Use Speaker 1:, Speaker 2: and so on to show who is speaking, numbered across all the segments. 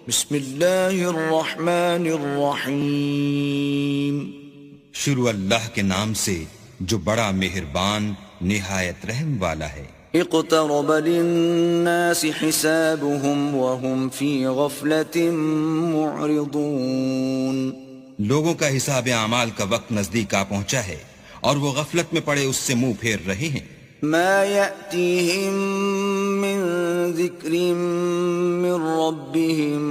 Speaker 1: بسم اللہ الرحمن الرحیم.
Speaker 2: شروع اللہ کے نام سے جو بڑا مہربان نہایت رحم والا ہے.
Speaker 1: اقترب للناس حسابهم وهم في غفلة معرضون.
Speaker 2: لوگوں کا حساب اعمال کا وقت نزدیک آ پہنچا ہے اور وہ غفلت میں پڑے اس سے منہ پھیر رہے ہیں.
Speaker 1: ما يأتيهم من ذكر من ربهم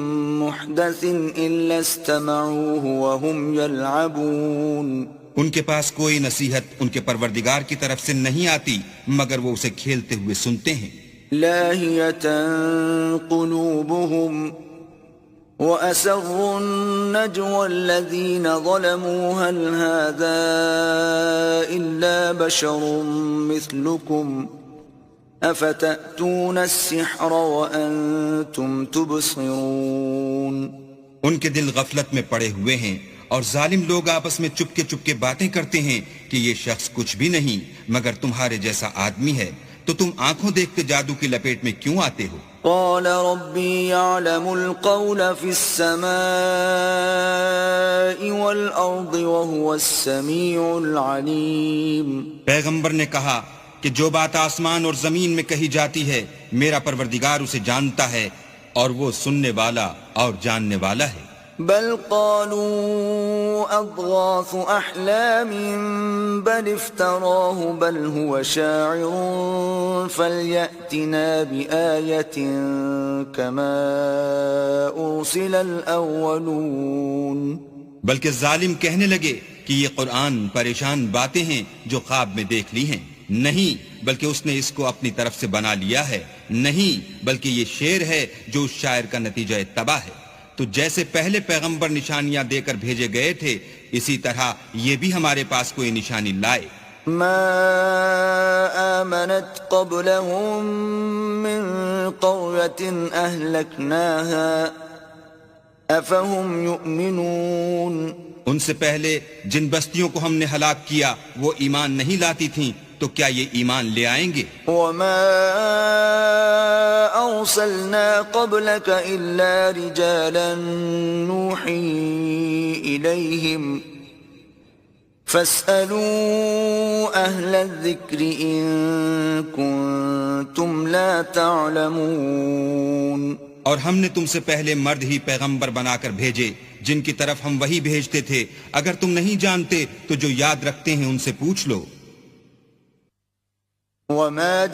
Speaker 1: محدث إلا استمعوه وهم يلعبون.
Speaker 2: ان کے پاس کوئی نصیحت ان کے پروردگار کی طرف سے نہیں آتی مگر وہ اسے کھیلتے ہوئے سنتے ہیں.
Speaker 1: لاهية قلوبهم وأسروا النجوى الذين ظلموا هل هذا إلا بشر مثلكم أفتأتون السحر وأنتم تبصرون.
Speaker 2: ان کے دل غفلت میں پڑے ہوئے ہیں اور ظالم لوگ آپس میں چپکے چپکے باتیں کرتے ہیں کہ یہ شخص کچھ بھی نہیں مگر تمہارے جیسا آدمی ہے، تو تم آنکھوں دیکھتے جادو کی لپیٹ میں کیوں آتے ہو؟
Speaker 1: قال ربي يعلم القول في السماء والأرض وهو السميع العليم.
Speaker 2: پیغمبر نے کہا کہ جو بات آسمان اور زمین میں کہی جاتی ہے میرا پروردگار اسے جانتا ہے اور وہ سننے والا اور جاننے والا ہے.
Speaker 1: بل قالوا أضغاث أحلام بل افتراه بل هو شاعر فليأتنا بآية كما أرسل الأولون.
Speaker 2: بلکہ ظالم کہنے لگے کہ یہ قرآن پریشان باتیں ہیں جو خواب میں دیکھ لی ہیں. نہیں بلکہ اس نے اس کو اپنی طرف سے بنا لیا ہے. نہیں بلکہ یہ شعر ہے جو اس شاعر کا نتیجہ تباہ ہے. تو جیسے پہلے پیغمبر نشانیاں دے کر بھیجے گئے تھے اسی طرح یہ بھی ہمارے پاس کوئی نشانی لائے.
Speaker 1: ما آمنت قبلهم من قرية أهلكناها أفهم يؤمنون.
Speaker 2: ان سے پہلے جن بستیوں کو ہم نے ہلاک کیا وہ ایمان نہیں لاتی تھیں تو کیا یہ ایمان لے آئیں گے؟
Speaker 1: وما أرسلنا قبلك إلا رجالا نوحي إليهم فاسألوا أهل الذكر إن كنتم لا تعلمون.
Speaker 2: اور ہم نے تم سے پہلے مرد ہی پیغمبر بنا کر بھیجے جن کی طرف ہم وہی بھیجتے تھے. اگر تم نہیں جانتے تو جو یاد رکھتے ہیں ان سے پوچھ لو.
Speaker 1: وما